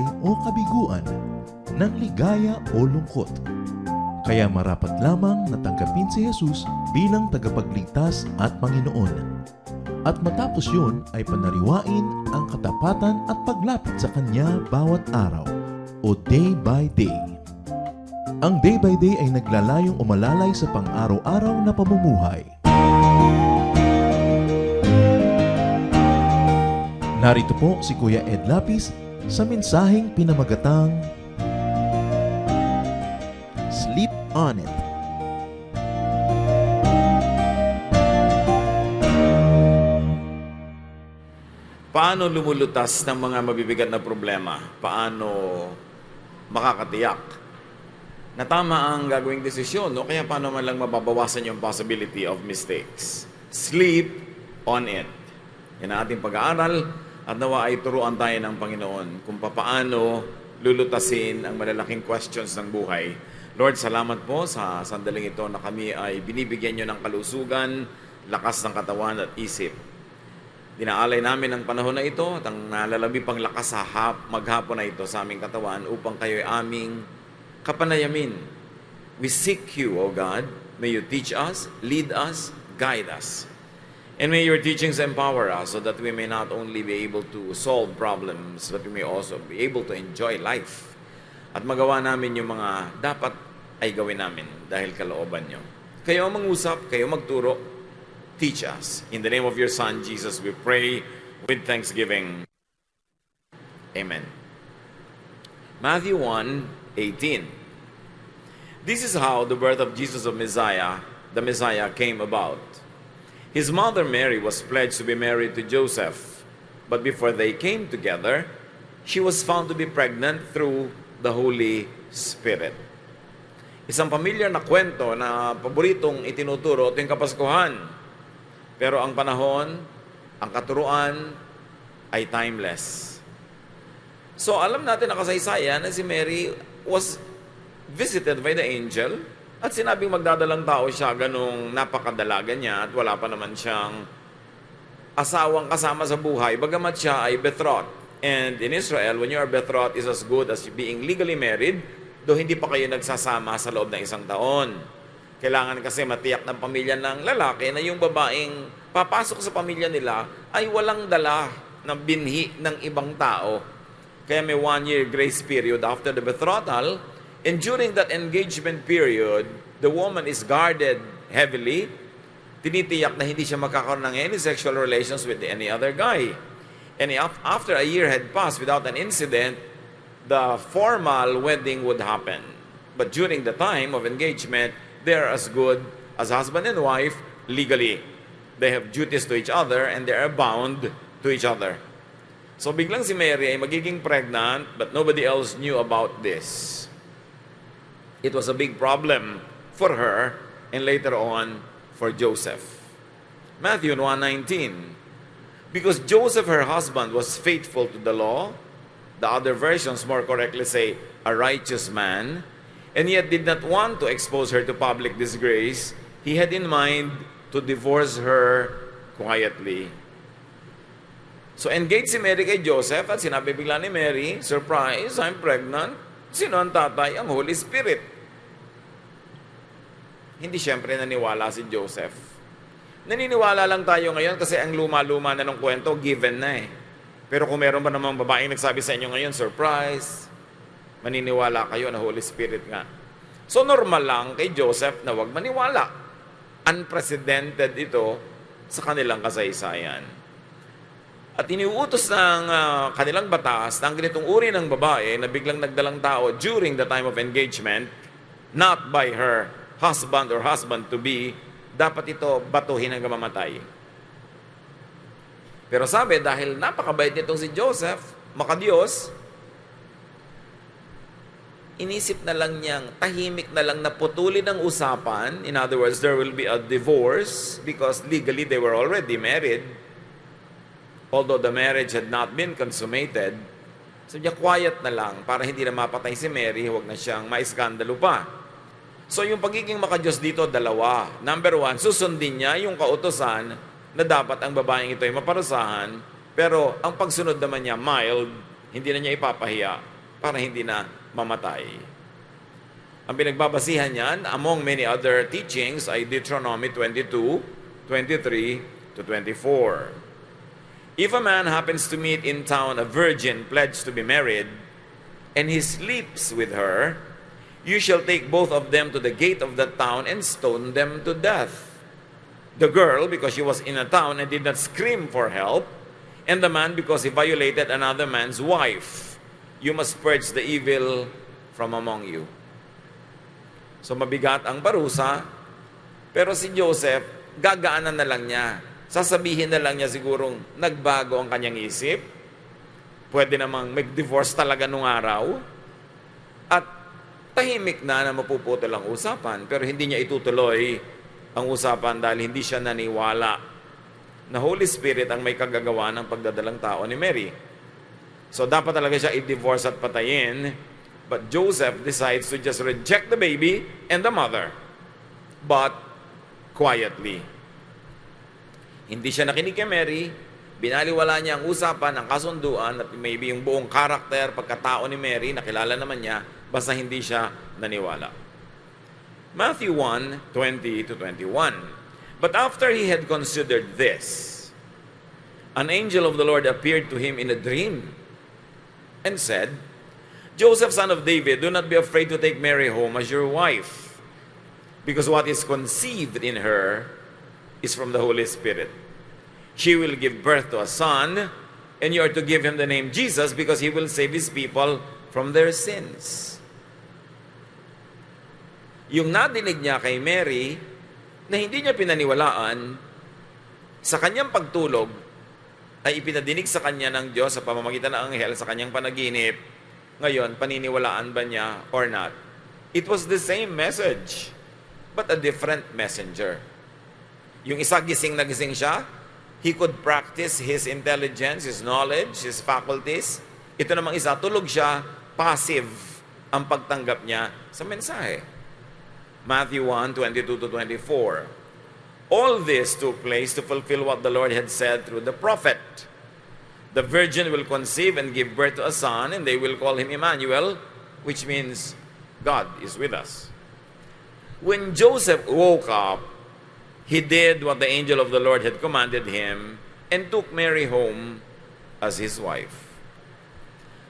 buhay o kabiguan, ng ligaya o lungkot. Kaya marapat lamang na tanggapin si Jesus bilang tagapagligtas at Panginoon. At matapos yun ay panariwain ang katapatan at paglapit sa Kanya bawat araw o day by day. Ang day by day ay naglalayong umalalay sa pang-araw-araw na pamumuhay. Narito po si Kuya Ed Lapis sa mensaheng pinamagatang Sleep on It. Paano lumulutas ng mga mabibigat na problema? Paano makakatiyak na tama ang gagawing desisyon? O kaya paano man lang mababawasan yung possibility of mistakes? Sleep on it. Yan ang ating pag-aaral at nawa ay turuan tayo ng Panginoon kung paano lulutasin ang malalaking questions ng buhay. Lord, salamat po sa sandaling ito na kami ay binibigyan nyo ng kalusugan, lakas ng katawan at isip. Dinaalay namin ang panahon na ito at ang nalalabi pang lakas sa maghapon na ito sa aming katawan upang kayo'y aming kapanayamin. We seek you, O God. May you teach us, lead us, guide us. And may your teachings empower us so that we may not only be able to solve problems, but we may also be able to enjoy life. At magawa namin yung mga dapat ay gawin namin dahil kalooban nyo. Kayo ang mangusap, kayo magturo, teach us. In the name of your Son, Jesus, we pray with thanksgiving. Amen. Matthew 1:18. This is how the birth of Jesus of the Messiah came about. His mother Mary was pledged to be married to Joseph, but before they came together, she was found to be pregnant through the Holy Spirit. Isang pamilyar na kwento na paboritong itinuturo tuwing Kapaskuhan. Pero ang panahon, ang katuruan ay timeless. So alam natin na kasaysayan na si Mary was visited by the angel at sinabing magdadalang tao siya ganung napakadalaga niya at wala pa naman siyang asawang kasama sa buhay bagamat siya ay betrothed. And in Israel, when you are betrothed is as good as being legally married, though hindi pa kayo nagsasama sa loob ng isang taon. Kailangan kasi matiyak ng pamilya ng lalaki na yung babaeng papasok sa pamilya nila ay walang dala ng binhi ng ibang tao. Kaya may 1-year grace period after the betrothal, and during that engagement period, the woman is guarded heavily. Tinitiyak na hindi siya magkakaroon ng any sexual relations with any other guy. And after a year had passed without an incident, the formal wedding would happen. But during the time of engagement, they are as good as husband and wife legally. They have duties to each other and they are bound to each other. So biglang si Mary ay magiging pregnant but nobody else knew about this. It was a big problem for her and later on for Joseph. Matthew 1:19. Because Joseph, her husband, was faithful to the law, the other versions more correctly say, a righteous man, and yet did not want to expose her to public disgrace, he had in mind to divorce her quietly. So engaged si Mary kay Joseph at sinabi bigla ni Mary, surprise, I'm pregnant. Sino ang tatay? Ang Holy Spirit. Hindi siyempre naniwala si Joseph. Naniniwala lang tayo ngayon kasi ang luma-luma na ng kwento, given na eh. Pero kung meron ba namang babaeng nagsabi sa inyo ngayon, surprise, maniniwala kayo na Holy Spirit nga. So normal lang kay Joseph na wag maniwala. Unprecedented ito sa kanilang kasaysayan. At iniuutos ng kanilang batas na ang ganitong uri ng babae na biglang nagdalang tao during the time of engagement, not by her husband or husband-to-be, dapat ito batuhin hanggang mamatay. Pero sabi, dahil napakabait nitong si Joseph, makadiyos, inisip na lang niyang, tahimik na lang na putulin ang usapan. In other words, there will be a divorce because legally they were already married. Although the marriage had not been consummated. So niya, quiet na lang para hindi na mapatay si Mary, huwag na siyang maiskandalo pa. So yung pagiging makadiyos dito, dalawa. Number 1, susundin niya yung kautosan na dapat ang babaeng ito ay maparusahan, pero ang pagsunod naman niya, mild, hindi na niya ipapahiya. para hindi na mamatay. Ang pinagbabasihan niyan, among many other teachings, ay Deuteronomy 22, 23 to 24. If a man happens to meet in town a virgin pledged to be married, and he sleeps with her, you shall take both of them to the gate of the town and stone them to death. The girl, because she was in a town and did not scream for help, and the man, because he violated another man's wife. You must purge the evil from among you. So mabigat ang parusa, pero si Joseph, gagaanan na lang niya. Sasabihin na lang niya sigurong nagbago ang kanyang isip. Pwede namang mag-divorce talaga nung araw. At tahimik na mapuputol ang usapan, pero hindi niya itutuloy ang usapan dahil hindi siya naniwala na Holy Spirit ang may kagagawa ng pagdadalang tao ni Mary. So dapat talaga siya i-divorce at patayin. But Joseph decides to just reject the baby and the mother. But quietly. Hindi siya nakinig kay Mary. Binaliwala niya ang usapan, ang kasunduan, at maybe yung buong karakter, pagkatao ni Mary, nakilala naman niya, basta hindi siya naniwala. Matthew 1, 20 to 21. But after he had considered this, an angel of the Lord appeared to him in a dream and said, Joseph, son of David, do not be afraid to take Mary home as your wife, because what is conceived in her is from the Holy Spirit. She will give birth to a son, and you are to give him the name Jesus, because he will save his people from their sins. Yung nadinig niya kay Mary, na hindi niya pinaniwalaan, sa kanyang pagtulog, ay ipinadinig sa kanya ng Diyos sa pamamagitan ng anghel sa kanyang panaginip. Ngayon, paniniwalaan ba niya or not? It was the same message, but a different messenger. Yung isa gising na gising siya, he could practice his intelligence, his knowledge, his faculties. Ito namang isa, tulog siya, passive ang pagtanggap niya sa mensahe. Matthew 1, 22 to 24. All this took place to fulfill what the Lord had said through the prophet. The virgin will conceive and give birth to a son, and they will call him Emmanuel, which means God is with us. When Joseph woke up, he did what the angel of the Lord had commanded him and took Mary home as his wife.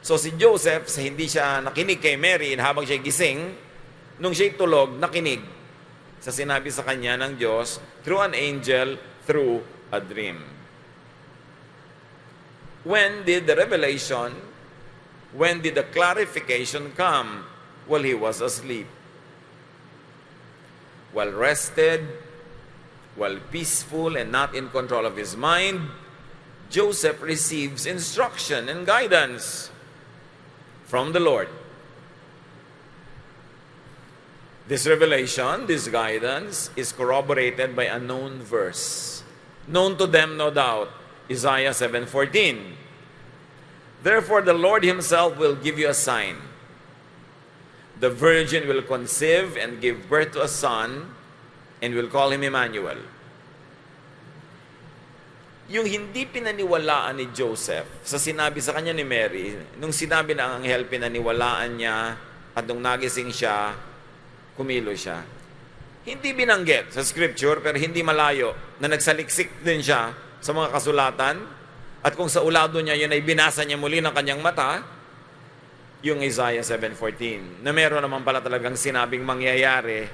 So si Joseph, sa hindi siya nakinig kay Mary habang siya gising, nung siya tulog, nakinig sa sinabi sa kanya ng Diyos through an angel, through a dream. When did the revelation, when did the clarification come? While he was asleep. While rested, while peaceful and not in control of his mind, Joseph receives instruction and guidance from the Lord. This revelation, this guidance, is corroborated by a known verse. Known to them, no doubt, Isaiah 7:14. Therefore, the Lord himself will give you a sign. The virgin will conceive and give birth to a son, and will call him Emmanuel. Yung hindi pinaniwalaan ni Joseph sa sinabi sa kanya ni Mary, nung sinabi ng anghel, pinaniwalaan niya, at nung nagising siya, kumilo siya. Hindi binanggit sa scripture, pero hindi malayo na nagsaliksik din siya sa mga kasulatan, at kung sa ulado niya yun ay binasa niya muli ng kanyang mata, yung Isaiah 7:14, na meron naman pala talagang sinabing mangyayari,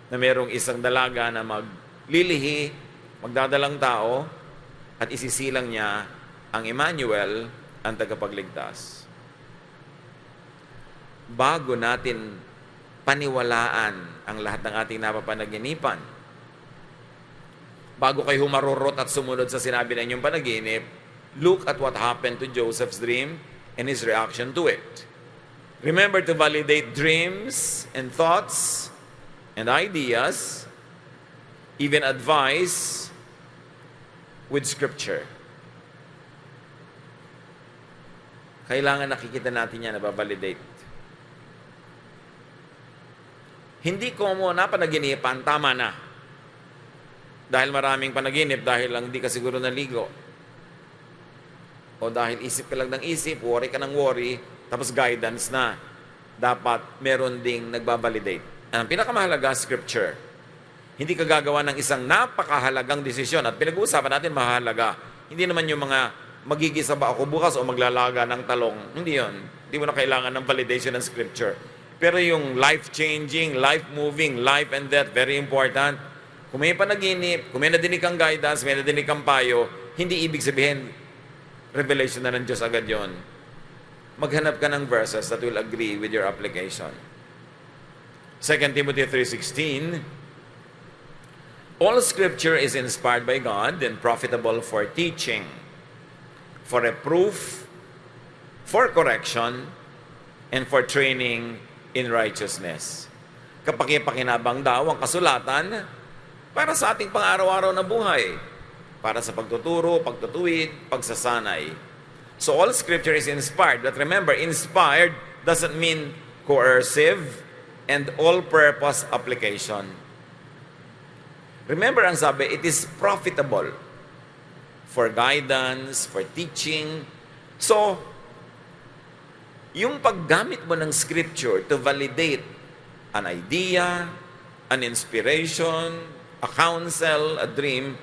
na merong isang dalaga na maglilihi, magdadalang tao, at isisilang niya ang Emmanuel, ang tagapagligtas. Bago natin paniwalaan ang lahat ng ating napapanaginipan, bago kayo humarurot at sumunod sa sinabi ng inyong panaginip, look at what happened to Joseph's dream and his reaction to it. Remember to validate dreams and thoughts and ideas, even advice, with Scripture. Kailangan nakikita natin yan, nababalidate. Hindi ko mo napanaginipan, tama na. Dahil maraming panaginip, dahil lang hindi ka siguro naligo. O dahil isip ka lang ng isip, worry ka ng worry, tapos guidance na. Dapat meron ding nagbabalidate. Ang pinakamahalaga, Scripture. Hindi ka gagawa ng isang napakahalagang desisyon at pinag-uusapan natin mahalaga. Hindi naman yung mga magigisa ba ako bukas o maglalaga ng talong. Hindi yon. Hindi mo na kailangan ng validation ng Scripture. Pero yung life-changing, life-moving, life and death, very important. Kung may panaginip, kung may nadinig kang guidance, may nadinig kang payo, hindi ibig sabihin, revelation na ng Diyos agad yon. Maghanap ka ng verses that will agree with your application. 2 Timothy 3:16, all Scripture is inspired by God and profitable for teaching, for reproof, for correction, and for training in righteousness. Kapaki-pakinabang daw ang kasulatan para sa ating pang-araw-araw na buhay, para sa pagtuturo, pagtutuwid, pagsasanay. So all Scripture is inspired. But remember, inspired doesn't mean coercive and all-purpose application. Remember ang sabi, it is profitable for guidance, for teaching. So, yung paggamit mo ng Scripture to validate an idea, an inspiration, a counsel, a dream,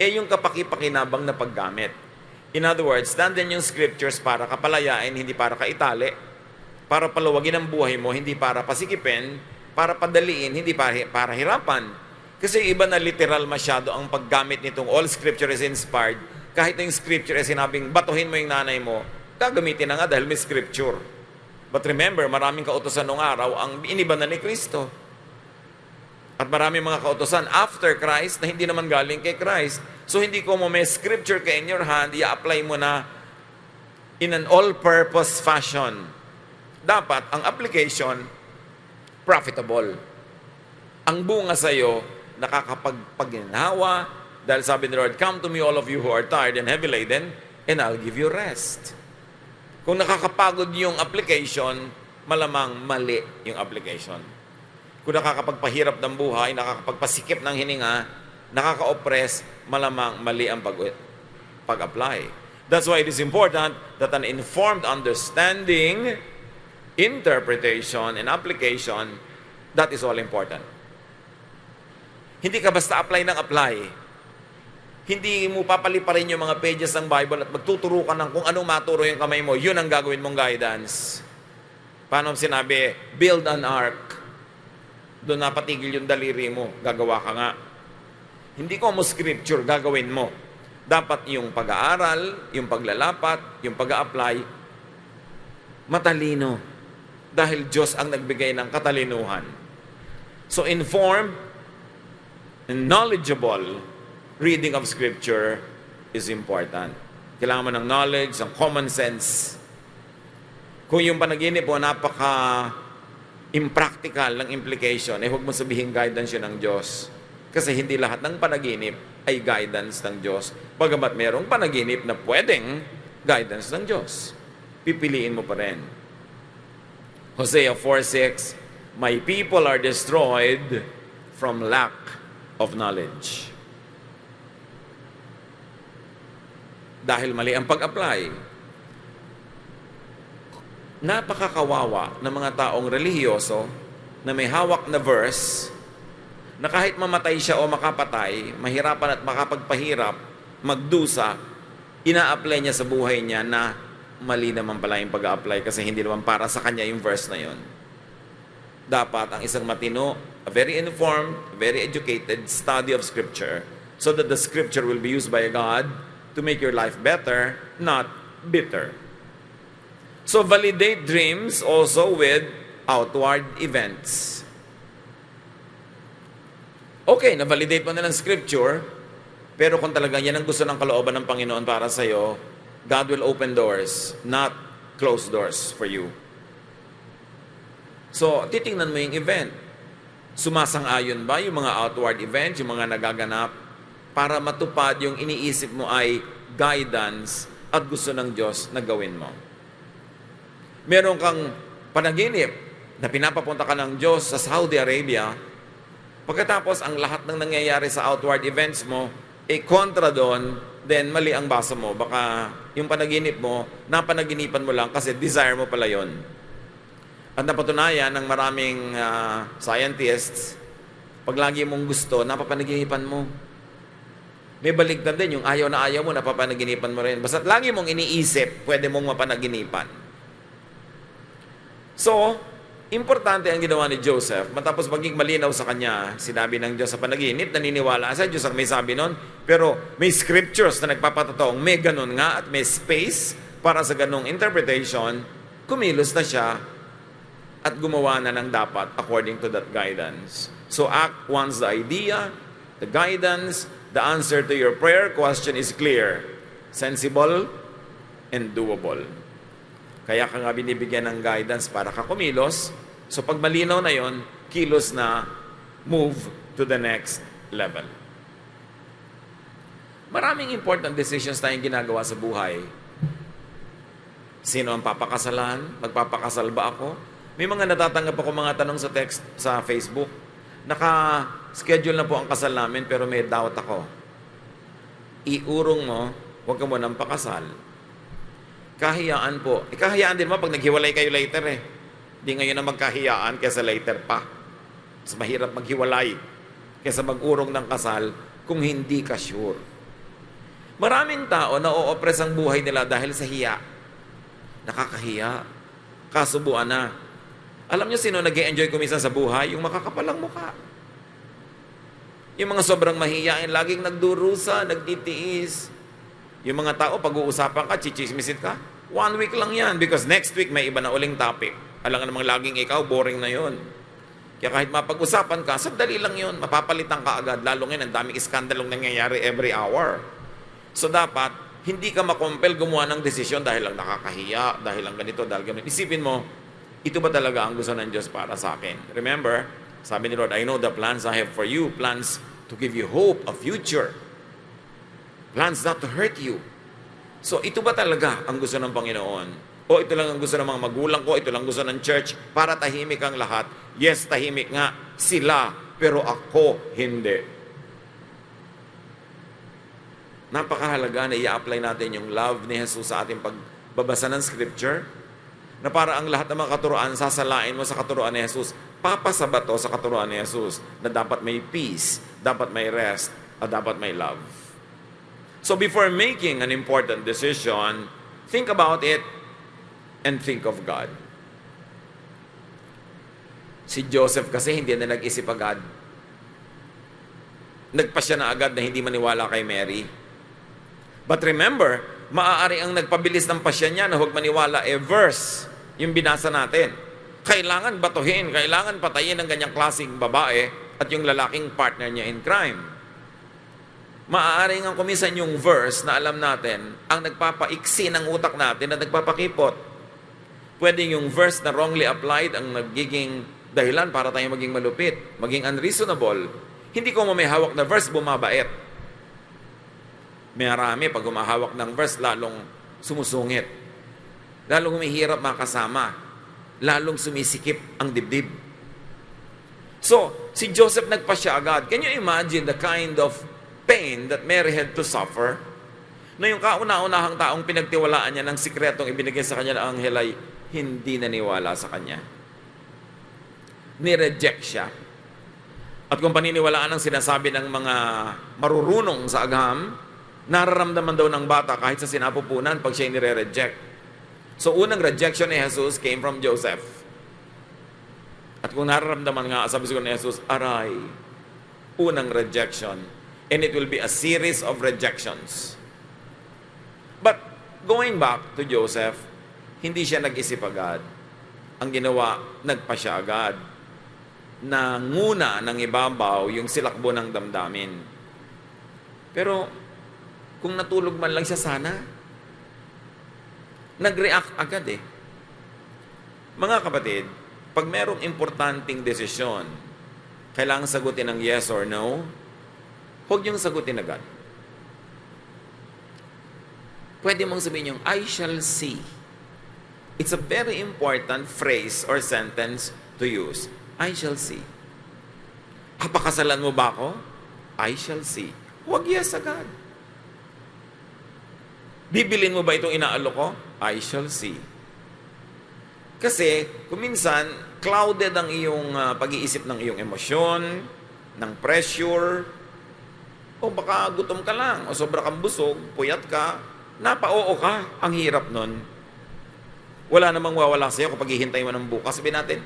yung kapaki-pakinabang na paggamit. In other words, nandun yung Scriptures para kapalayain, hindi para kaitali, para palawagin ang buhay mo, hindi para pasikipin, para padaliin, hindi para hirapan. Kasi iba na literal masyado ang paggamit nitong all Scripture is inspired. Kahit yung Scripture ay sinabing, batuhin mo yung nanay mo, gagamitin na nga dahil may Scripture. But remember, maraming kautosan nung araw ang iniba na ni Kristo. At maraming mga kautosan after Christ na hindi naman galing kay Christ. So hindi ko mo may Scripture ka in your hand, i-apply mo na in an all-purpose fashion. Dapat ang application, profitable. Ang bunga sa'yo, nakakapagpaginhawa, dahil sabi ni Lord, come to me all of you who are tired and heavy laden, and I'll give you rest. Kung nakakapagod yung application, malamang mali yung application. Kung nakakapagpahirap ng buhay, nakakapagpasikip ng hininga, nakaka-oppress, malamang mali ang pag-apply. That's why it is important that an informed understanding, interpretation, and application, that is all important. Hindi ka basta apply ng apply. Hindi mo papaliparin yung mga pages ng Bible at magtuturo ka ng kung anong maturo yung kamay mo, yun ang gagawin mong guidance. Paano sinabi? Build an ark. Doon napatigil yung daliri mo, gagawa ka nga. Hindi ko mo Scripture, gagawin mo. Dapat yung pag-aaral, yung paglalapat, yung pag-a-apply, matalino. Dahil Diyos ang nagbigay ng katalinuhan. So informed and knowledgeable reading of Scripture is important. Kailangan mo ng knowledge, ng common sense. Kung yung panaginip mo impractical ng implication, huwag mo sabihin guidance yun ng Diyos. Kasi hindi lahat ng panaginip ay guidance ng Diyos. Bagamat merong panaginip na pwedeng guidance ng Diyos. Pipiliin mo pa rin. Hosea 4:6, my people are destroyed from lack of knowledge. Dahil mali ang pag-apply, napakakawawa ng mga taong relihiyoso na may hawak na verse na kahit mamatay siya o makapatay, mahirapan at makapagpahirap, magdusa, ina-apply niya sa buhay niya na mali naman pala yung pag-apply kasi hindi naman para sa kanya yung verse na yon. Dapat ang isang matino, a very informed, very educated study of Scripture so that the Scripture will be used by God to make your life better, not bitter. So validate dreams also with outward events. Okay, na-validate mo na ng Scripture, pero kung talaga yan ang gusto ng kalooban ng Panginoon para sa'yo, God will open doors, not close doors for you. So, titingnan mo yung event. Sumasang-ayon ba yung mga outward events, yung mga nagaganap, para matupad yung iniisip mo ay guidance at gusto ng Diyos na gawin mo. Meron kang panaginip na pinapapunta ka ng Diyos sa Saudi Arabia, pagkatapos ang lahat ng nangyayari sa outward events mo, kontra doon then mali ang basa mo. Baka yung panaginip mo, napanaginipan mo lang kasi desire mo pala yon. At napatunayan ng maraming scientists, pag lagi mong gusto, napapanaginipan mo. May baligtad din, yung ayaw na ayaw mo, napapanaginipan mo rin. Basta't lagi mong iniisip, pwede mong mapanaginipan. So, importante ang ginawa ni Joseph. Matapos maging malinaw sa kanya, sinabi ng Diyos sa panaginip, naniniwala sa Diyos ang may sabi nun. Pero may scriptures na nagpapatotong may ganun nga at may space para sa ganung interpretation, kumilos na siya at gumawa na ng dapat according to that guidance. So Act 1's the idea, the guidance, the answer to your prayer question is clear, sensible, and doable. Kaya ka nga binibigyan ng guidance para ka kumilos. So pag malinaw na yon, kilos na, move to the next level. Maraming important decisions tayong ginagawa sa buhay. Sino ang papakasalan? Magpapakasal ba ako? May mga natatanggap ako mga tanong sa text sa Facebook. Naka-schedule na po ang kasal namin pero may doubt ako. Iurong mo, huwag ka mo nang pakasal. Kahiyaan po. Kahiyaan din mo pag naghiwalay kayo later eh. Di ngayon na magkahiyaan kaysa later pa. Mas mahirap maghiwalay kaysa mag-urong ng kasal kung hindi ka sure. Maraming tao na o-oppress ang buhay nila dahil sa hiya. Nakakahiya. Kasubuan na. Alam niyo sino nag-e-enjoy kumisan sa buhay? Yung makakapalang mukha. Yung mga sobrang mahiyain, laging nagdurusa, nagtitiis. Yung mga tao, pag-uusapan ka, chichismisit ka, 1 week lang yan because next week may iba na uling topic. Alam nga namang laging ikaw, boring na yon. Kaya kahit mapag-usapan ka, sandali lang yon, mapapalitan ka agad. Lalo ngayon, ang daming iskandalong nangyayari every hour. So dapat, hindi ka makompel gumawa ng desisyon dahil lang nakakahiya, dahil lang ganito, dahil ganito. Isipin mo, ito ba talaga ang gusto ng Diyos para sa akin? Remember, sabi ni Lord, I know the plans I have for you, plans to give you hope, a future. Plans not to hurt you. So, ito ba talaga ang gusto ng Panginoon? O ito lang ang gusto ng mga magulang ko, ito lang gusto ng church, para tahimik ang lahat? Yes, tahimik nga sila, pero ako hindi. Napakahalaga na i-apply natin yung love ni Jesus sa ating pagbabasa ng Scripture, na para ang lahat ng mga katuruan, sasalain mo sa katuruan ni Jesus, papasaba to sa katuruan ni Jesus, na dapat may peace, dapat may rest, at dapat may love. So before making an important decision, think about it and think of God. Si Joseph kasi hindi na nag-isip agad. Nagpasya na agad na hindi maniwala kay Mary. But remember, maaari ang nagpabilis ng pasya niya na huwag maniwala verse yung binasa natin. Kailangan batuhin, kailangan patayin ng ganyang klaseng babae at yung lalaking partner niya in crime. Maaaring ang kumisan yung verse na alam natin ang nagpapaiksi ng utak natin at nagpapakipot. Pwede yung verse na wrongly applied ang nagiging dahilan para tayo maging malupit, maging unreasonable. Hindi ko may hawak na verse, bumabait. Marami pag humahawak ng verse, lalong sumusungit. Lalong humihirap makasama. Lalong sumisikip ang dibdib. So, si Joseph nagpasya agad. Can you imagine the kind of pain that Mary had to suffer? Na yung kauna-unahang taong pinagtiwalaan niya ng sikretong ibinigay sa kanya ng anghel ay hindi naniwala sa kanya. Nireject siya. At kung paniniwalaan ang sinasabi ng mga marurunong sa agham, nararamdaman daw ng bata kahit sa sinapupunan pag siya nire-reject. So unang rejection ni Jesus came from Joseph. At kung nararamdaman nga, sabi siguro ni Jesus, aray, unang rejection. And it will be a series of rejections. But going back to Joseph, hindi siya nag-isip agad. Ang ginawa, nagpa siya agad. Nanguna ng ibabaw yung silakbo ng damdamin. Pero kung natulog man lang siya sana, nag-react agad eh. Mga kapatid, pag merong importanteng desisyon, kailangan sagutin ng yes or no, huwag niyong sagutin agad. Pwede mong sabihin yung, I shall see. It's a very important phrase or sentence to use. I shall see. Papakasalan mo ba ako? I shall see. Huwag yes agad. Bibilin mo ba itong inaalok ko? I shall see. Kasi, kung minsan, clouded ang iyong pag-iisip ng iyong emosyon, ng pressure, o baka gutom ka lang, o sobra kang busog, puyat ka, napa-oo ka, ang hirap nun. Wala namang wawala sa'yo kapag hihintay mo ng bukas. Sabihin natin,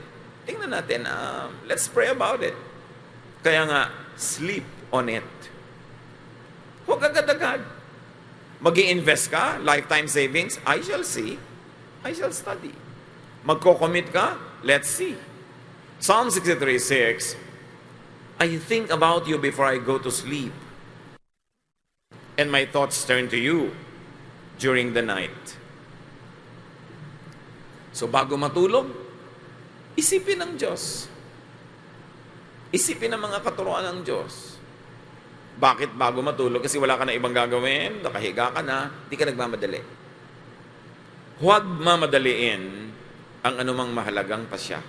tingnan natin, let's pray about it. Kaya nga, sleep on it. Huwag agad-agad. Mag-i-invest ka, lifetime savings, I shall see, I shall study. Magko-commit ka, let's see. Psalm 63:6, I think about you before I go to sleep, and my thoughts turn to you during the night. So bago matulog, isipin ng Diyos. Isipin ang mga katuruan ng Diyos. Bakit bago matulog? Kasi wala ka na ibang gagawin, nakahiga ka na, di ka nagmamadali. Huwag mamadaliin ang anumang mahalagang pasya.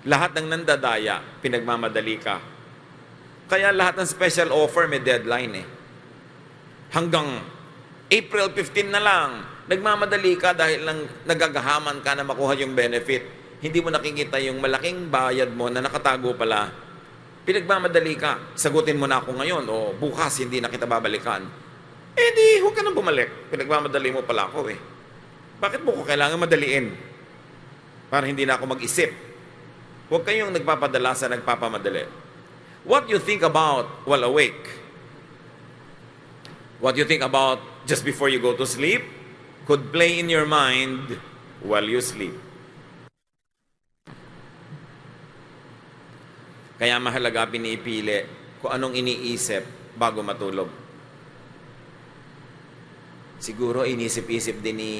Lahat ng nandadaya, pinagmamadali ka. Kaya lahat ng special offer may deadline eh. Hanggang April 15 na lang, nagmamadali ka dahil lang nagagahaman ka na makuha yung benefit. Hindi mo nakikita yung malaking bayad mo na nakatago pala. Pinagmamadali ka, sagutin mo na ako ngayon o bukas hindi na kita babalikan. Eh di, huwag ka nang bumalik. Pinagmamadali mo pala ako eh. Bakit mo ko kailangan madaliin? Para hindi na ako mag-isip. Huwag kayong nagpapadala sa nagpapamadali. What you think about while awake, what you think about just before you go to sleep, could play in your mind while you sleep. Kaya mahalaga pinipili kung anong iniisip bago matulog. Siguro inisip-isip din ni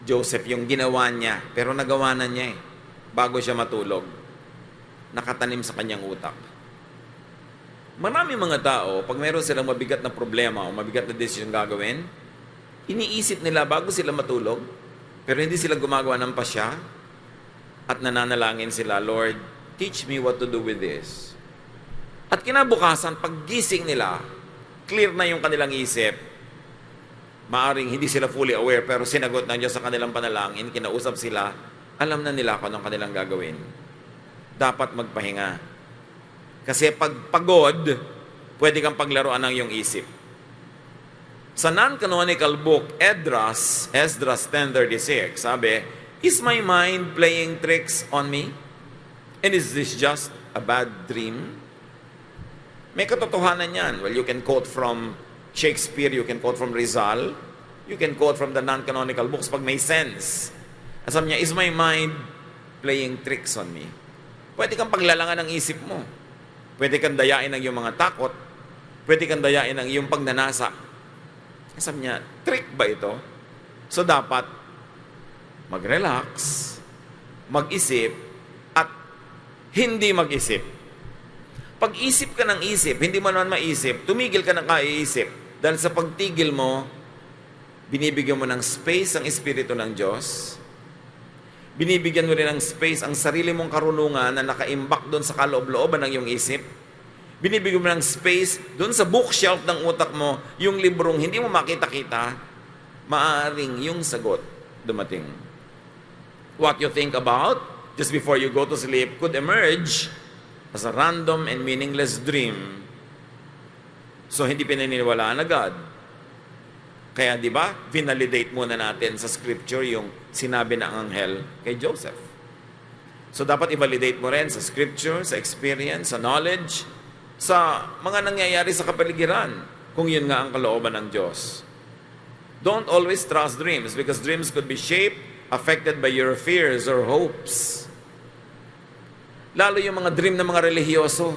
Joseph yung ginawa niya, pero nagawa na niya eh, bago siya matulog. Nakatanim sa kanyang utak. Marami mga tao, pag meron silang mabigat na problema o mabigat na desisyon gagawin, iniisip nila bago sila matulog, pero hindi sila gumagawa ng pasya, at nananalangin sila, Lord, teach me what to do with this. At kinabukasan, pag gising nila, clear na yung kanilang isip. Maaring hindi sila fully aware, pero sinagot ng Diyos sa kanilang panalangin, kinausap sila, alam na nila kung anong kanilang gagawin. Dapat magpahinga. Kasi pag pagod, pwede kang paglaruan ng iyong isip. Sa non-canonical book, Esdras 10:36, sabi, is my mind playing tricks on me? And is this just a bad dream? May katotohanan yan. Well, you can quote from Shakespeare, you can quote from Rizal, you can quote from the non-canonical books pag may sense. Sabi niya, is my mind playing tricks on me? Pwede kang paglalangan ng isip mo. Pwede kang dayain ang iyong mga takot. Pwede kang dayain ang iyong pagnanasa. Sabi niya, trick ba ito? So dapat mag-relax, mag-isip, at hindi mag-isip. Pag-isip ka ng isip, hindi mo naman maisip, tumigil ka ng kaiisip. Dahil sa pagtigil mo, binibigyan mo ng space ang Espiritu ng Diyos. Binibigyan mo rin ng space ang sarili mong karunungan na nakaimbak doon sa kaloob-looban ng iyong isip. Binibigyan mo ng space doon sa bookshelf ng utak mo, yung librong hindi mo makita-kita, maaaring yung sagot dumating. What you think about just before you go to sleep could emerge as a random and meaningless dream. So hindi pinaniniwalaan agad. Kaya di ba, validate muna natin sa scripture yung sinabi ng anghel kay Joseph. So dapat i-validate mo rin sa scripture, sa experience, sa knowledge, sa mga nangyayari sa kapaligiran, kung yun nga ang kalooban ng Diyos. Don't always trust dreams because dreams could be shaped, affected by your fears or hopes. Lalo yung mga dream ng mga relihiyoso.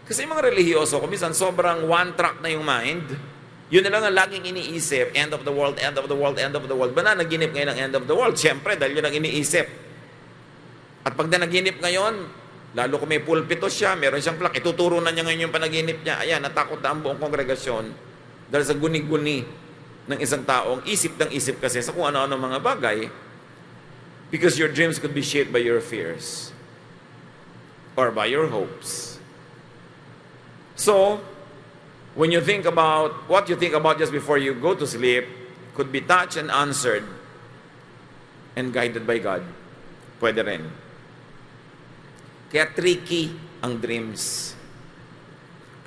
Kasi yung mga relihiyoso, kung minsan sobrang one track na yung mind, yun na lang ang laging iniisip, end of the world, end of the world, end of the world. Ba na naginip ngayon ng end of the world? Siyempre, dahil yun ang iniisip. At pag naginip ngayon, lalo kung may pulpito siya, meron siyang plak, ituturo na niya ngayon yung panaginip niya. Ayan, natakot na ang buong kongregasyon dahil sa guni-guni ng isang taong isip ng isip kasi sa kung ano-ano mga bagay, because your dreams could be shaped by your fears or by your hopes. So, When you think about what you think about just before you go to sleep could be touched and answered and guided by God. Pwede rin. Kaya tricky ang dreams.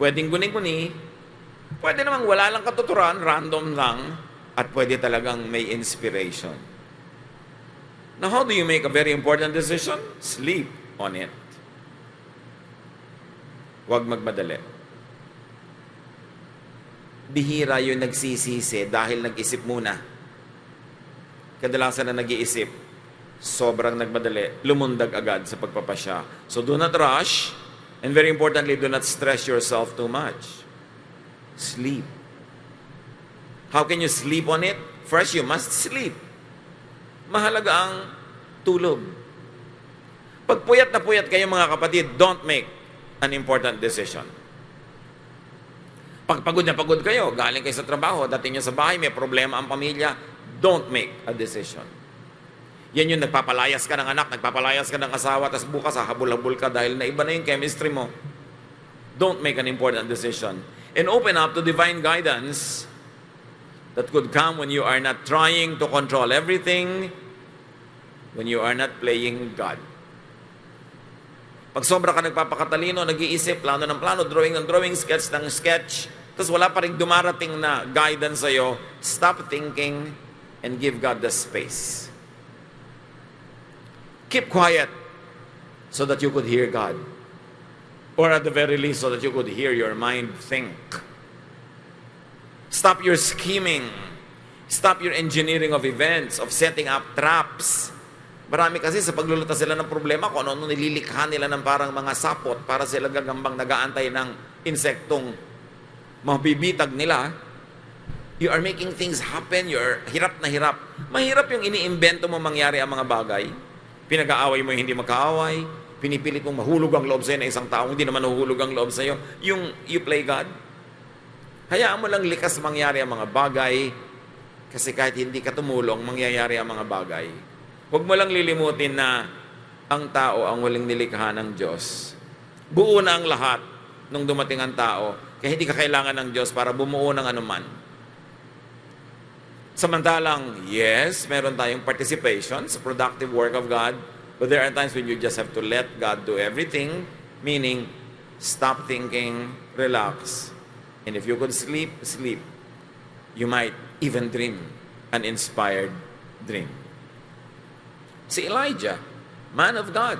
Pwedeng guni-guni, pwede namang wala lang katuturan, random lang, at pwede talagang may inspiration. Now, how do you make a very important decision? Sleep on it. Huwag magmadali. Bihira yung nagsisisi dahil nag-isip muna. Kadalasan na nag-iisip, sobrang nagmadali, lumundag agad sa pagpapasya. So do not rush, and very importantly, do not stress yourself too much. Sleep. How can you sleep on it? First, you must sleep. Mahalaga ang tulog. Pag puyat na puyat kayo mga kapatid, don't make an important decision. Pag pagod na pagod kayo, galing kayo sa trabaho, dating nyo sa bahay, may problema ang pamilya, don't make a decision. Yan yung nagpapalayas ka ng anak, nagpapalayas ka ng asawa, tapos bukas hahabol-habol ka dahil naiba na yung chemistry mo. Don't make an important decision. And open up to divine guidance that could come when you are not trying to control everything, when you are not playing God. Pag sobra ka nagpapakatalino, nag-iisip, plano ng plano, drawing ng drawing, sketch ng sketch, tapos wala pa rin dumarating na guidance sa'yo, stop thinking and give God the space. Keep quiet so that you could hear God. Or at the very least, so that you could hear your mind think. Stop your scheming. Stop your engineering of events, of setting up traps. Marami kasi sa paglulutas sila ng problema, kung ano nililikha nila ng parang mga sapot para sila gagambang nag-aantay ng insektong mabibitag nila. You are making things happen. You're hirap na hirap. Mahirap yung iniimbento mo mangyari ang mga bagay. Pinag-aaway mo yung hindi magkaaway. Pinipilit mong mahulog ang loob sa'yo na isang taong hindi naman nahulog ang loob sa'yo. Yung you play God. Hayaan mo lang likas mangyari ang mga bagay kasi kahit hindi ka tumulong, mangyayari ang mga bagay. Huwag mo lang lilimutin na ang tao ang walang nilikha ng Diyos. Buo na ang lahat nung dumating ang tao, kaya hindi ka kailangan ng Diyos para bumuo ng anuman. Samantalang, yes, meron tayong participation sa productive work of God, but there are times when you just have to let God do everything, meaning, stop thinking, relax, and if you could sleep, sleep. You might even dream an inspired dream. Si Elijah, man of God,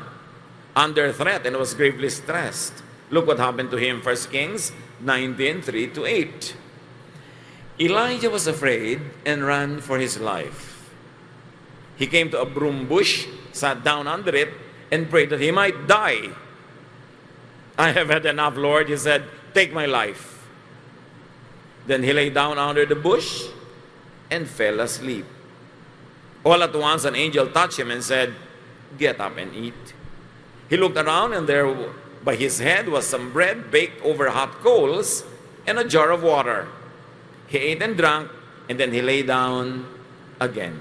under threat and was gravely stressed. Look what happened to him, 1 Kings 19:3-8. Elijah was afraid and ran for his life. He came to a broom bush, sat down under it, and prayed that he might die. I have had enough, Lord, he said, take my life. Then he lay down under the bush and fell asleep. All at once, an angel touched him and said, get up and eat. He looked around, and there by his head was some bread baked over hot coals and a jar of water. He ate and drank, and then he lay down again.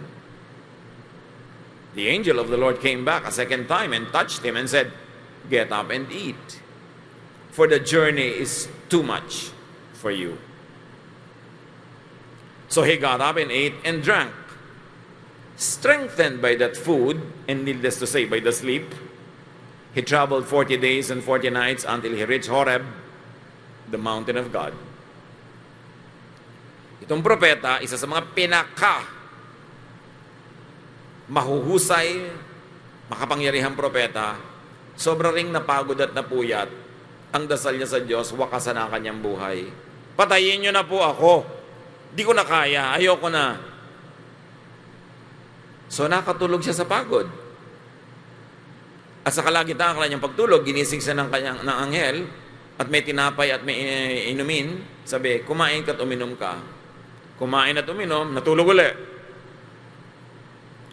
The angel of the Lord came back a second time and touched him and said, get up and eat, for the journey is too much for you. So he got up and ate and drank. Strengthened by that food, and needless to say, by the sleep, he traveled 40 days and 40 nights until he reached Horeb, the mountain of God. Itong propeta, isa sa mga mahuhusay, makapangyarihang propeta, sobra ring napagod at napuyat. Ang dasal niya sa Diyos, wakasan ang kanyang buhay. Patayin niyo na po ako. Di ko na kaya, ayoko na. So nakatulog siya sa pagod. At sa kalagitnaan ng kanyang pagtulog, ginising siya ng anghel at may tinapay at may inumin. Sabi, kumain ka at uminom ka. Kumain at uminom, natulog uli.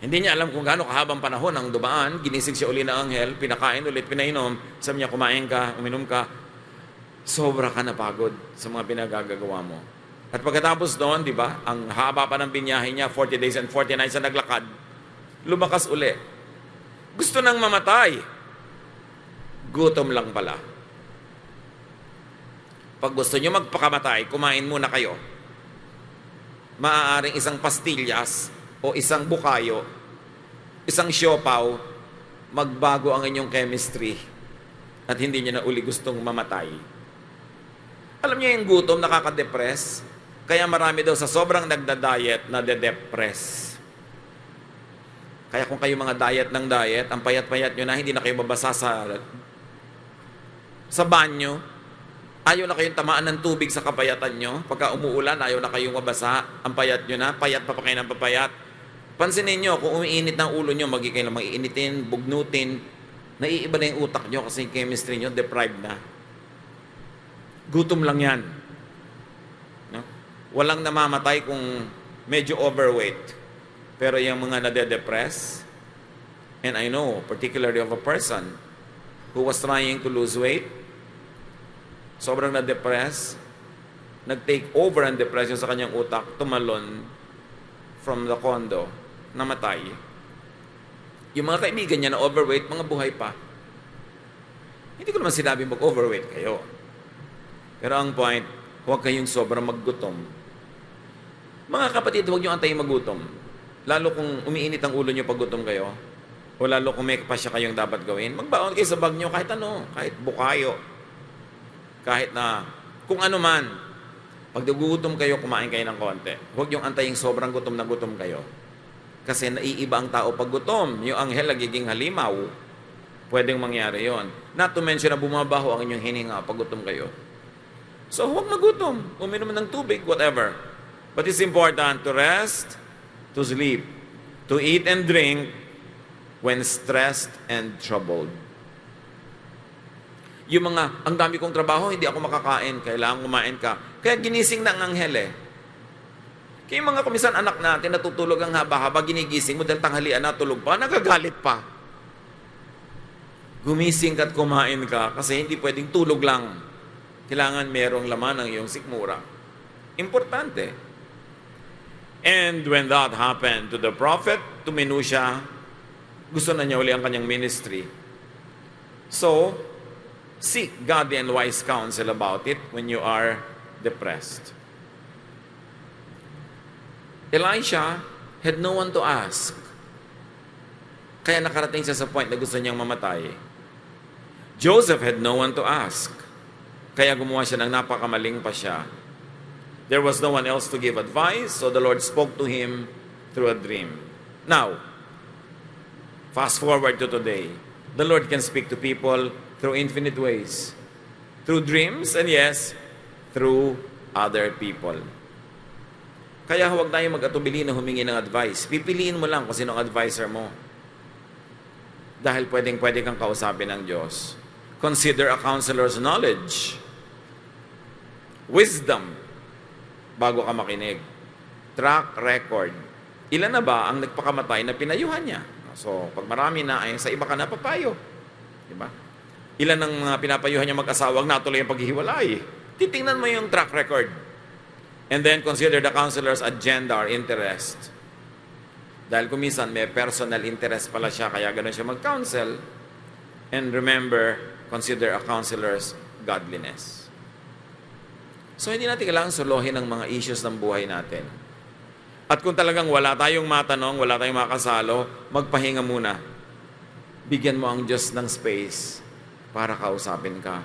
Hindi niya alam kung gaano kahabang panahon ang dumaan. Ginising siya uli ng anghel, pinakain ulit, pinainom. Sabi niya, kumain ka, uminom ka. Sobra ka napagod sa mga pinagagagawa mo. At pagkatapos doon, di ba, ang haba pa ng binyahe niya, 40 days and 40 nights na naglakad, lumakas uli. Gusto nang mamatay. Gutom lang pala. Pag gusto nyo magpakamatay, kumain muna kayo. Maaaring isang pastillas o isang bukayo, isang siopaw, magbago ang inyong chemistry at hindi nyo na uli gustong mamatay. Alam niyo yung gutom nakaka-depress? Kaya marami daw sa sobrang nagda-diet na de-depress. Kaya kung kayo mga diet ng diet, ang payat-payat nyo na, hindi na kayo mabasa sa banyo, ayaw na kayong tamaan ng tubig sa kapayatan nyo, pagka umuulan, ayaw na kayong mabasa, ang payat nyo na, payat pa pa kayo ng papayat. Pansinin nyo, kung umiinit ng ulo nyo, magiging mag-iinitin, bugnutin, naiiba na yung utak nyo kasi yung chemistry nyo, deprived na. Gutom lang yan. No? Walang namamatay kung medyo overweight. Pero yung mga nade-depress, and I know particularly of a person who was trying to lose weight, sobrang na-depress, nag-take over ang depression sa kanyang utak, tumalon from the condo, namatay. Yung mga kaibigan niya na overweight, mga buhay pa. Hindi ko naman sinabi mag-overweight kayo. Pero ang point, huwag kayong sobrang maggutom. Mga kapatid, huwag nyo antayin magutom. Lalo kung umiinit ang ulo nyo pag gutom kayo, o lalo kung may pasya kayong dapat gawin, magbaon kayo sa bag nyo kahit ano, kahit bukayo, kahit na kung ano man. Pag nagugutom kayo, kumain kayo ng konti. Huwag yung antayin sobrang gutom na gutom kayo. Kasi naiiba ang tao pag gutom. Yung anghel nagiging halimaw. Pwedeng mangyari yon. Not to mention na bumabaho ang inyong hininga pag gutom kayo. So huwag magutom. Uminom ng tubig, whatever. But it's important to rest, to sleep, to eat and drink when stressed and troubled. Yung mga, ang dami kong trabaho, hindi ako makakain, kailangan kumain ka. Kaya ginising na ang anghel eh. Kaya yung mga kumisan anak natin, natutulog ang haba-haba, ginigising mo dahil tanghalian na tulog pa, nagagalit pa. Gumising ka at kumain ka kasi hindi pwedeng tulog lang. Kailangan merong laman ang iyong sikmura. Importante. And when that happened to the prophet, tumino siya, gusto na niya uli ang kanyang ministry. So, seek godly and wise counsel about it when you are depressed. Elisha had no one to ask. Kaya nakarating siya sa point na gusto niyang mamatay. Joseph had no one to ask. Kaya gumawa siya ng napakamaling pa siya. There was no one else to give advice, so the Lord spoke to him through a dream. Now, fast forward to today. The Lord can speak to people through infinite ways. Through dreams, and yes, through other people. Kaya huwag tayo mag-atubili na humingi ng advice. Pipiliin mo lang kung sino ang advisor mo. Dahil pwedeng-pwede kang kausapin ng Diyos. Consider a counselor's knowledge. Wisdom, bago ka makinig. Track record. Ilan na ba ang nagpakamatay na pinayuhan niya? So, pag marami na, ay sa iba ka napapayo. Diba? Ilan ang mga pinapayuhan niya mag-asawang natuloy ang paghihiwalay? Titingnan mo yung track record. And then consider the counselor's agenda or interest. Dahil kumisan may personal interest pala siya, kaya gano'n siya mag-counsel. And remember, consider a counselor's godliness. So, hindi natin kailangan solohin ang mga issues ng buhay natin. At kung talagang wala tayong matanong, wala tayong makasalo, magpahinga muna. Bigyan mo ang Diyos ng space para kausapin ka.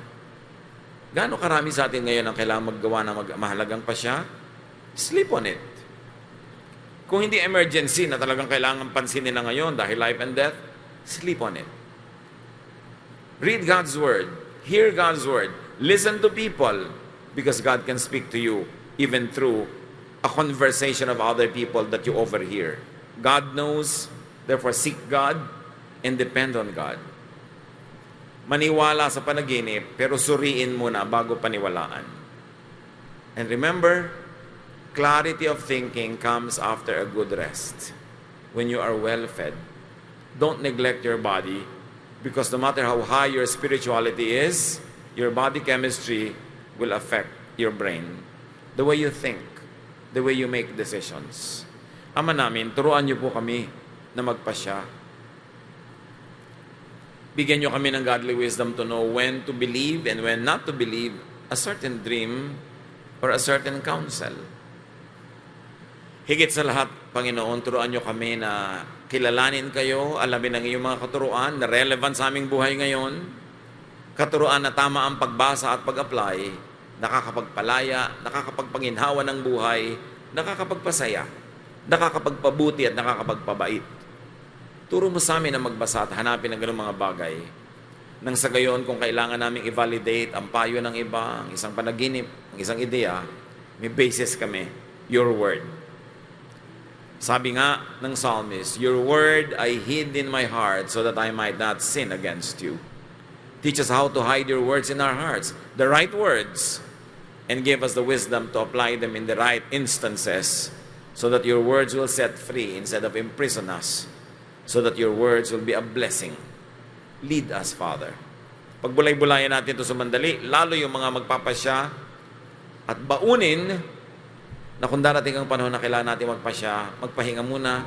Gaano karami sa atin ngayon ang kailangan maggawa ng mahalagang pa siya? Sleep on it. Kung hindi emergency na talagang kailangan pansinin na ngayon dahil life and death, sleep on it. Read God's Word. Hear God's Word. Listen to people because God can speak to you even through a conversation of other people that you overhear. God knows, therefore seek God and depend on God. Maniwala sa panaginip, pero suriin muna bago paniwalaan. And remember, clarity of thinking comes after a good rest. When you are well fed, don't neglect your body because no matter how high your spirituality is, your body chemistry will affect your brain. The way you think, the way you make decisions. Ama namin, turuan niyo po kami na magpasya. Bigyan niyo kami ng godly wisdom to know when to believe and when not to believe a certain dream or a certain counsel. Higit sa lahat, Panginoon, turuan niyo kami na kilalanin kayo, alamin ang iyong mga katuruan na relevant sa aming buhay ngayon, katuruan na tama ang pagbasa at pag-apply, nakakapagpalaya, nakakapagpanginhawa ng buhay, nakakapagpasaya, nakakapagpabuti at nakakapagpabait. Turo mo sa amin na magbasa at hanapin ang ganung mga bagay. Nang sa gayon, kung kailangan naming i-validate ang payo ng iba, ang isang panaginip, ang isang ideya, may basis kami, your word. Sabi nga ng psalmist, your word I hid in my heart so that I might not sin against you. Teach us how to hide your words in our hearts, the right words, and give us the wisdom to apply them in the right instances so that your words will set free instead of imprison us, so that your words will be a blessing. Lead us, Father. Pagbulay-bulayan natin ito sa mandali, lalo yung mga magpapasya at baunin na kung darating ang panahon na kailangan natin magpasya, magpahinga muna,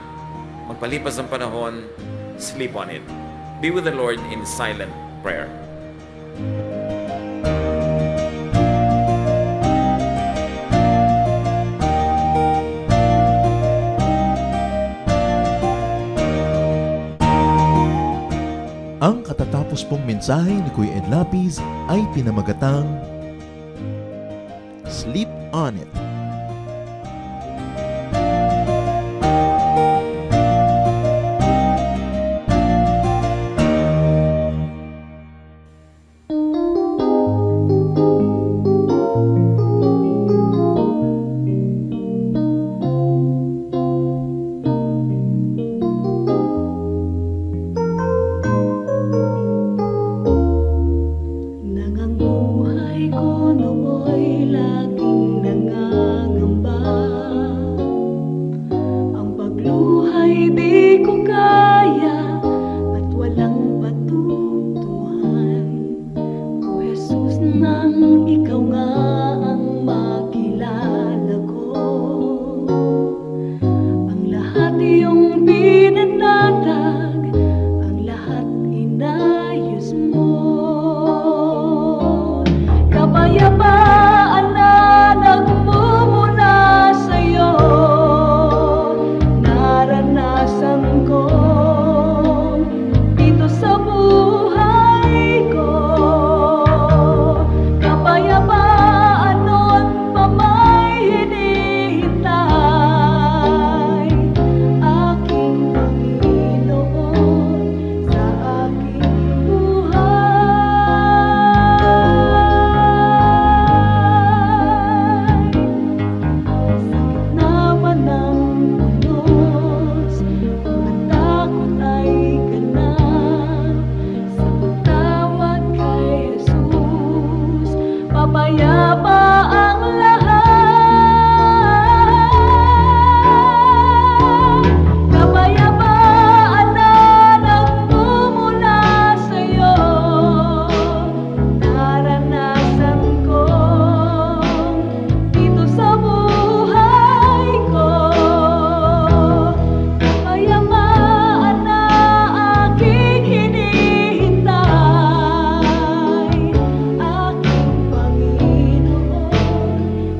magpalipas ng panahon, sleep on it. Be with the Lord in silent prayer. Ang katatapos pong mensahe ni Kuya Ed Lapis ay pinamagatang Sleep on It. Nanganguhay ko nooy laging nangangamba. Ang pagluhay di ko kaya at walang patutuhan. O Jesus, nang ikaw nga ang makilala ko, ang lahat iyong pinanatag, ang lahat inayos mo. Kapayapaan na nagmumula sa'yo, naranasan ko dito sa buhay ko. Kapayapaan noon pa may hinihintay, aking Panginoon sa aking buhay. Papayapa ang lahat. Kapayapaan na nagmumula sa'yo, naranasan ko dito sa buhay ko. Kapayapaan na aking hinihintay, aking Panginoon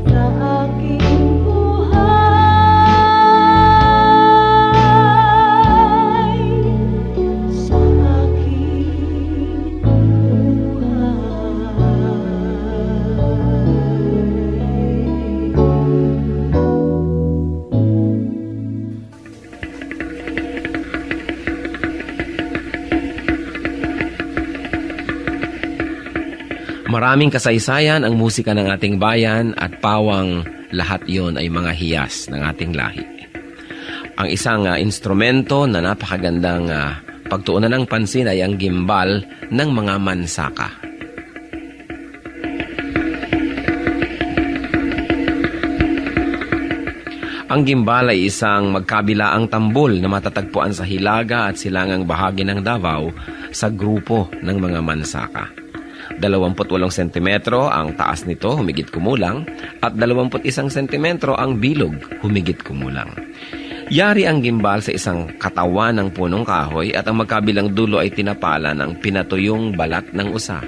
sa aking buhay, sa aking Maraming kasaysayan ang musika ng ating bayan at pawang lahat yon ay mga hiyas ng ating lahi. Ang isang instrumento na napakagandang pagtuunan ng pansin ay ang gimbal ng mga mansaka. Ang gimbal ay isang magkabilaang tambol na matatagpuan sa hilaga at silangang bahagi ng Davao sa grupo ng mga mansaka. 28 sentimetro ang taas nito, humigit kumulang, at 21 sentimetro ang bilog, humigit kumulang. Yari ang gimbal sa isang katawan ng punong kahoy at ang magkabilang dulo ay tinapala ng pinatuyong balat ng usa.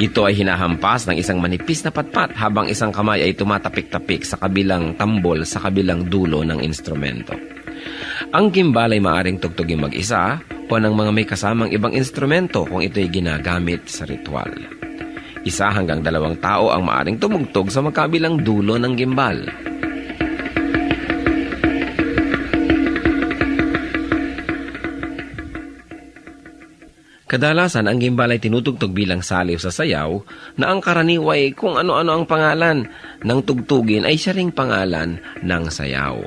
Ito ay hinahampas ng isang manipis na patpat habang isang kamay ay tumatapik-tapik sa kabilang tambol sa kabilang dulo ng instrumento. Ang gimbal ay maaring tugtugin mag-isa o ng mga may kasamang ibang instrumento kung ito'y ginagamit sa ritual. 1 hanggang 2 tao ang maaring tumugtog sa magkabilang dulo ng gimbal. Kadalasan, ang gimbal ay tinutugtog bilang saliw sa sayaw na ang karaniway kung ano-ano ang pangalan ng tugtugin ay siya ring pangalan ng sayaw.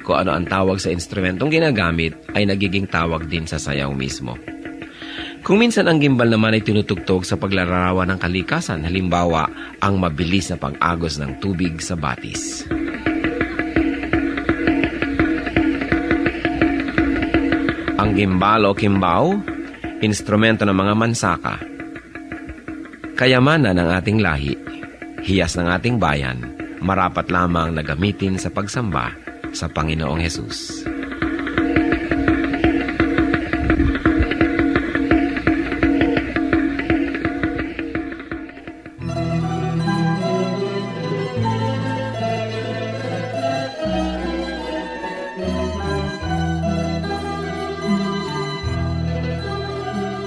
Kung ano ang tawag sa instrumentong ginagamit ay nagiging tawag din sa sayaw mismo. Kung minsan ang gimbal naman ay tinutugtog sa paglalarawan ng kalikasan, halimbawa ang mabilis na pag-agos ng tubig sa batis. Ang gimbal o kimbao, instrumento ng mga mansaka. Kayamanan ng ating lahi, hiyas ng ating bayan, marapat lamang na gamitin sa pagsamba sa Panginoong Hesus.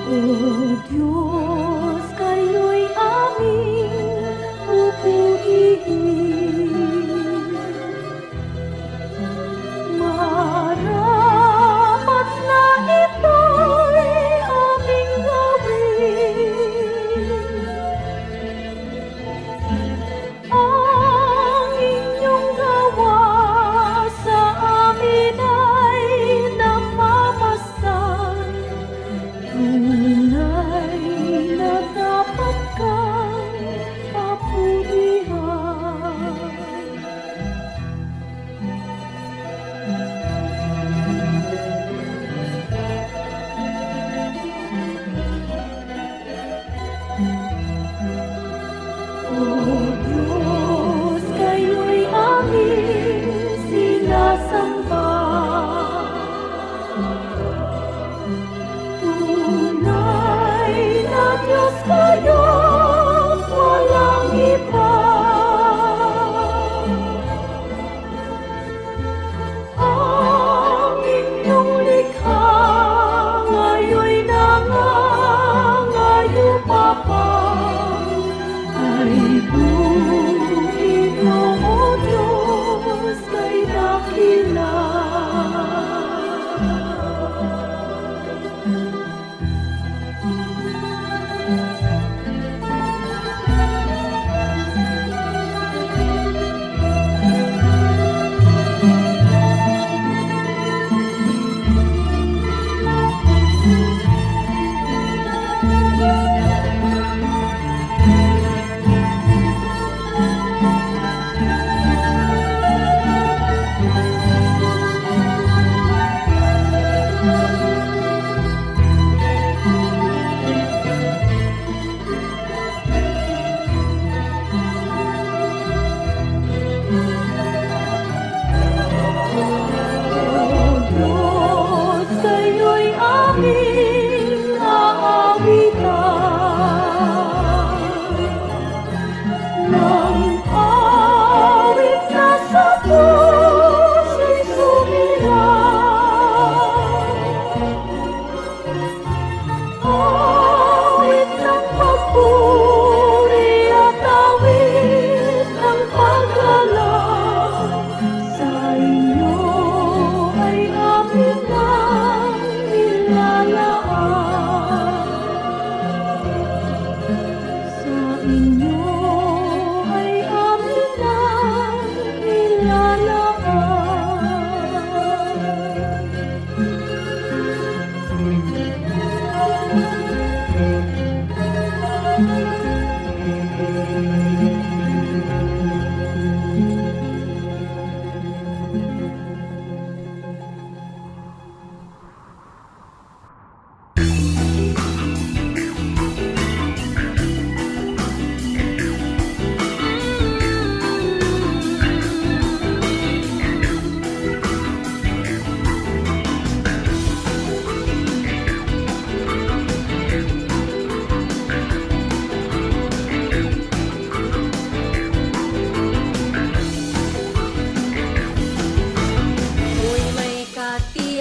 O Diyos, kayo'y aming pupurihin. Marapat na ito'y aming gawin. Ang inyong gawa sa amin ay namamasan. Tunay na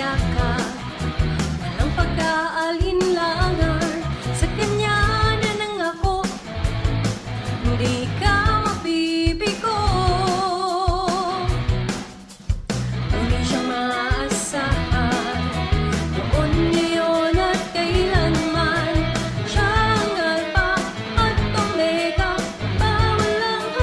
tiyakan, walang pag-aalinlangan, sa kanya na nangako, hindi ka mabibigo. Tunay siyang maaasahan, noon, ngayon at kailanman. Siya ang Alpha at Omega, walang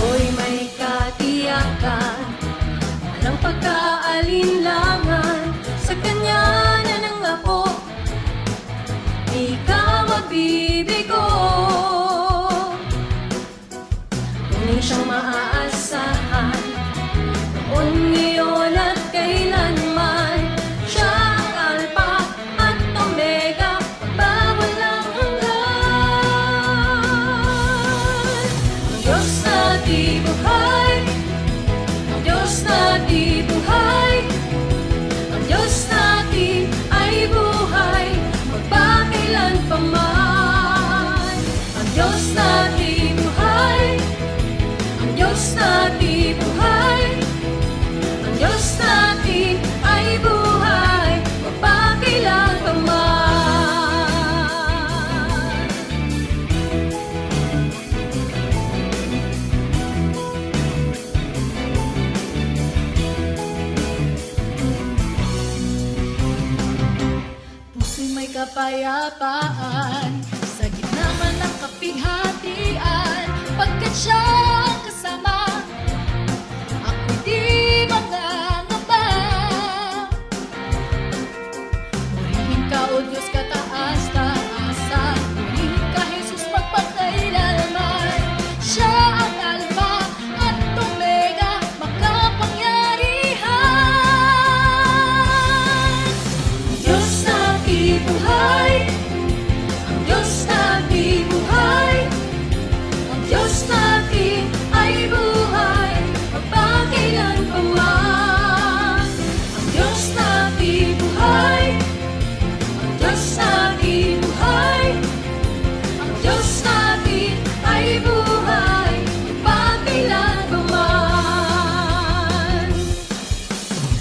Hoy may katiyakan, walang pagkaalinlangan, sa kanya na nangako, di ka mabibigo. Tunay siyang maaasahan, noon, ngayon at kailanman. Siya ang Alpha at Omega, walang hanggan. Ang Diyos na di buhay, ang Diyos na di buhay, ang Diyos natin ay buhay, magpakailanpaman. Ang Diyos na di buhay, ang Diyos na di buhay, ang Diyos natin ay buhay, magpakailanpaman. Puso'y may kapayapaan, sa gitna man ng kapighatian, pagkat siya ang kasama, ako'y di mangangamba. Purihin ka, O Diyos, kataas-taasan, purihin ka, Jesus, magpakailanman. Siya ang Alpha at Omega, makapangyarihan. Diyos na di buhay, ang Diyos na di buhay, ang Diyos natin ay buhay, magpakailanpaman. Ang Diyos na di buhay, ang Diyos na di buhay, ang Diyos natin ay buhay, magpakailanpaman.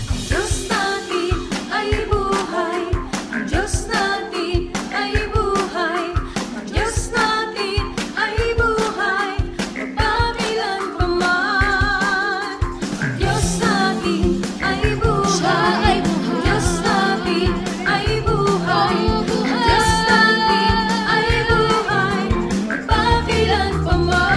Ang Diyos natin ay buhay, ang Diyos natin ay buhay, ang Diyos natin ay buhay, magpakailanpaman. Ang Diyos natin ay buhay, ang Diyos natin ay buhay, ang Diyos natin ay buhay, magpakailanpaman.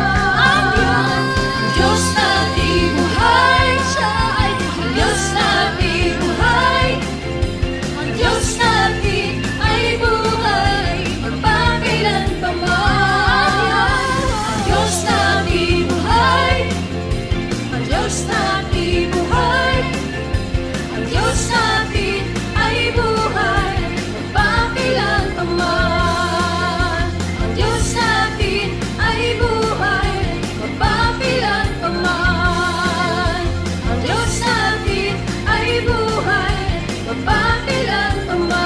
Ang Diyos natin buhay, siya ay ang Diyos natin buhay, ang Diyos natin ay buhay, magpakailanpaman. Ang Diyos natin buhay, ang Diyos natin buhay, ang Diyos natin ay buhay, magpakailanpaman. Ang Diyos natin ay buhay, magpakailanpaman. Ang Diyos natin ay buhay, magpakailanpaman.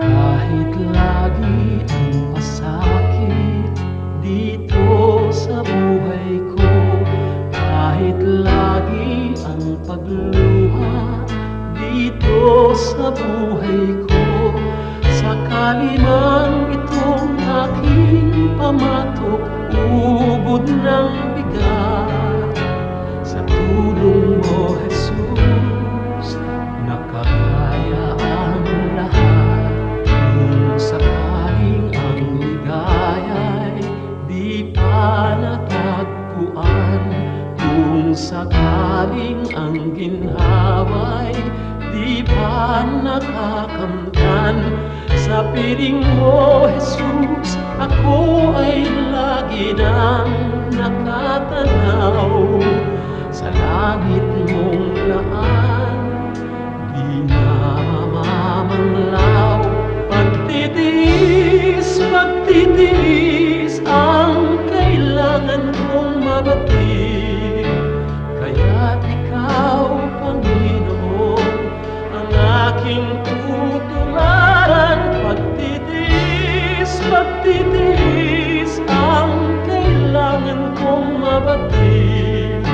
Kahit lagi ang pasakit dito sa buhay ko, kahit lagi ang pagluha dito sa buhay ko, sakali man itong aking pamatok, ubod ng bigat, sa tulong mo, Jesus, nakakaya ang lahat. Kung sakaling ang ligaya'y di pa natagpuan, kung sakaling ang ginhawa'y di pa pa nakakamtan. Sa piling mo, Jesus, ako ay lagi nang nakatanaw. Sa langit mong laan, di na mamamanglaw. Pagtitiis ang kailangan kong mabatid. Kaya't ikaw, Panginoon, ang aking tutularan. Pagtitiis ang kailangan kong mabatid.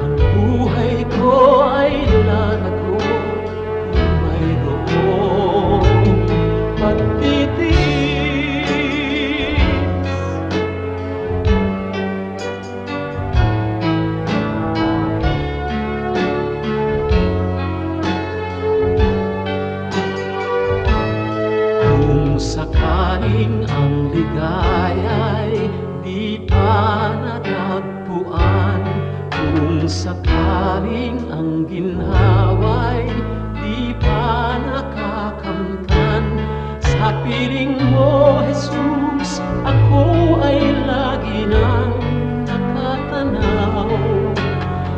Ang buhay ko ay lalago kung mayroong pagtitiis. Kung sakaling ang ligaya'y di pa natagpuan, kung sakaling ang ginhawa'y di pa nakakamtan, sa piling mo, Jesus, ako ay lagi nang nakatanaw.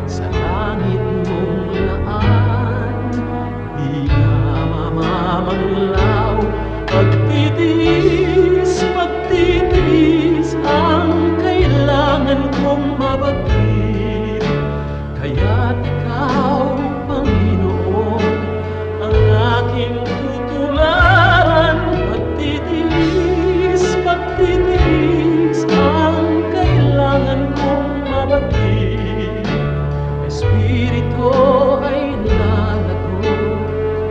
Sa langit mong laan, di na mamamanglaw. Pagtitiis ang kailangan kong mabatid. Kaya't ikaw, Panginoon, ang aking tutularan. Pagtitiis ang kailangan kong mabatid. Espiritu ay lalago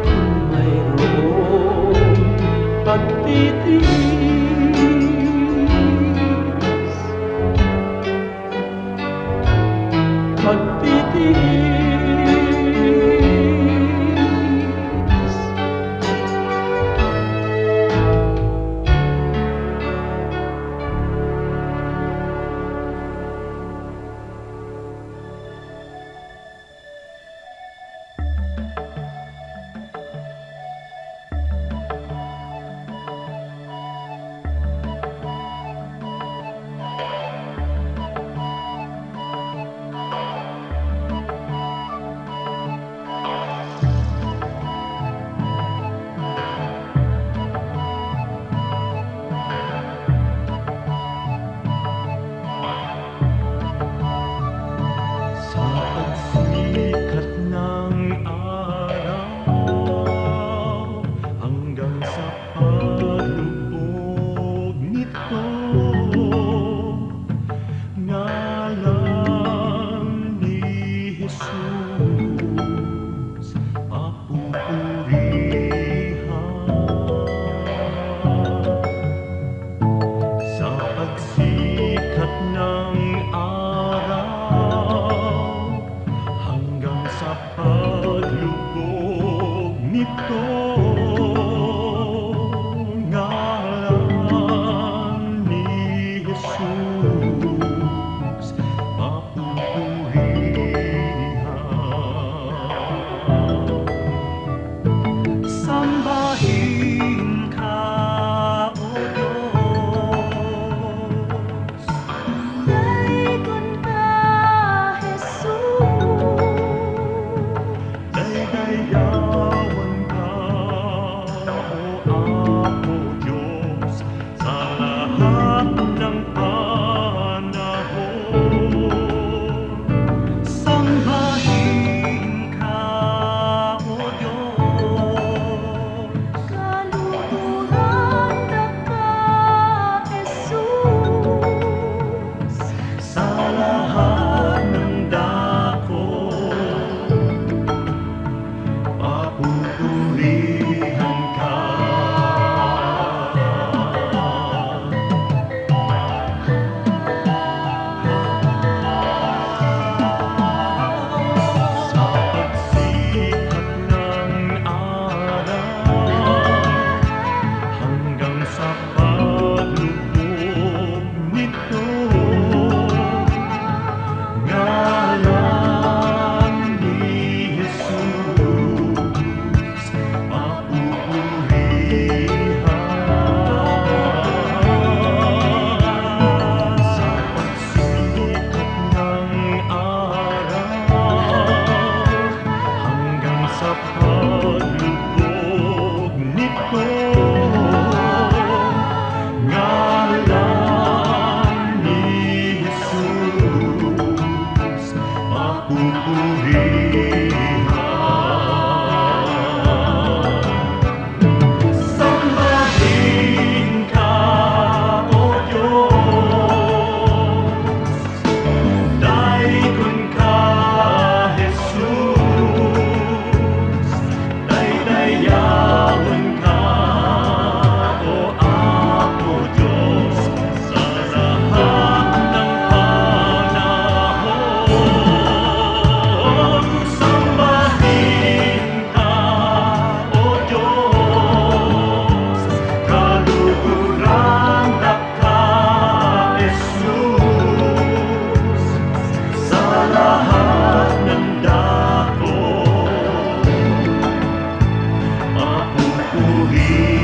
kung mayroon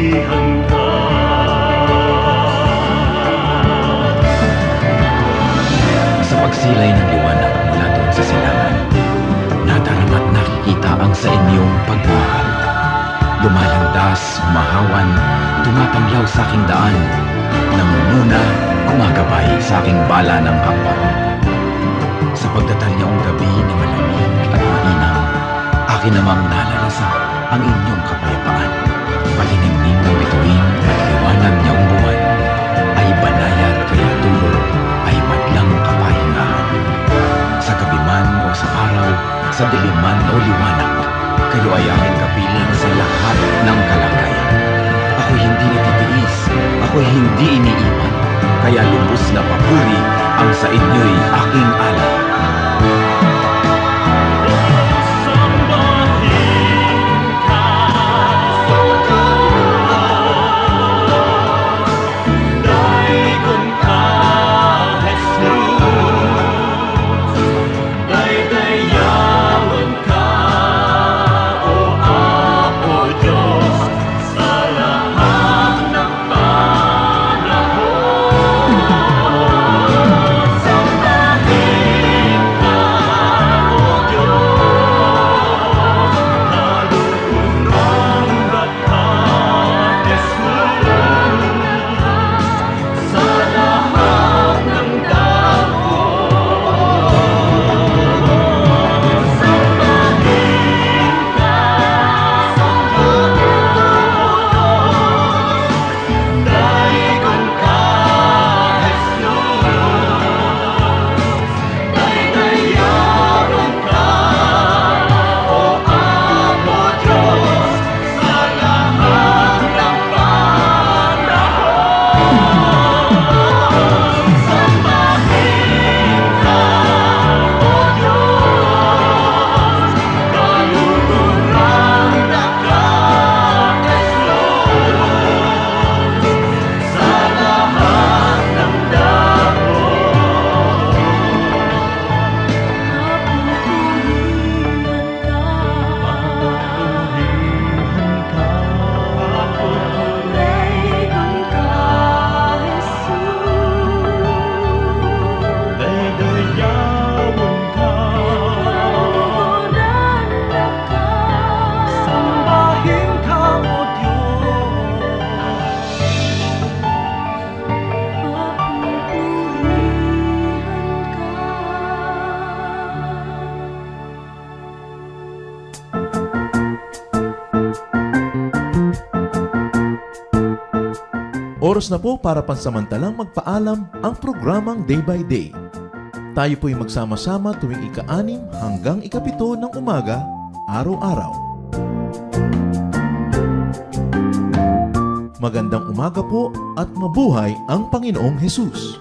pupurihan ka. Sa pagsilay ng liwanag mula doon sa silangan, nadarama't nakikita ang sa inyong pagbuhat. Lumalandas, humahawan, tumapanglaw sa aking daan, nangunguna, gumagabay sa aking bala ng hakbang. Sa pagdatalyaong gabi na malamig at mainam, akin namang nalalasan ang inyong kapayapaan. Palinimnim ng bituin at liwanag niyang buwan, ay banayad kaya tulog, ay madlang kapahingahan. Sa gabi man o sa araw, sa diliman o liwanag, kayo ay aking kapiling sa lahat ng kalagayan. Ako'y hindi natitiis, ako'y hindi iniiwan, kaya lubos na papuri ang sa inyo'y aking alay. Sambahin ka, daigon ka, Jesus. Daydayawan ka, o Apo Diyos, sa lahat ng panahon. Sambahin ka, o Diyos, kaluluwang lahat, Jesus, sa lahat ng daigon ka, Jesus. Daydayawan ka, o Apo Diyos, sa lahat ng panahon. Sambahin ka, o Diyos, kaluluwang lahat, Jesus, sa lahat ng papurihan ka. Daydayawan ka, sambahin ka, o Diyos. Oras na po para pansamantalang magpaalam ang programang Day by Day. Tayo po'y magsama-sama tuwing ika-6 hanggang ika-7 ng umaga, araw-araw. Magandang umaga po at mabuhay ang Panginoong Hesus.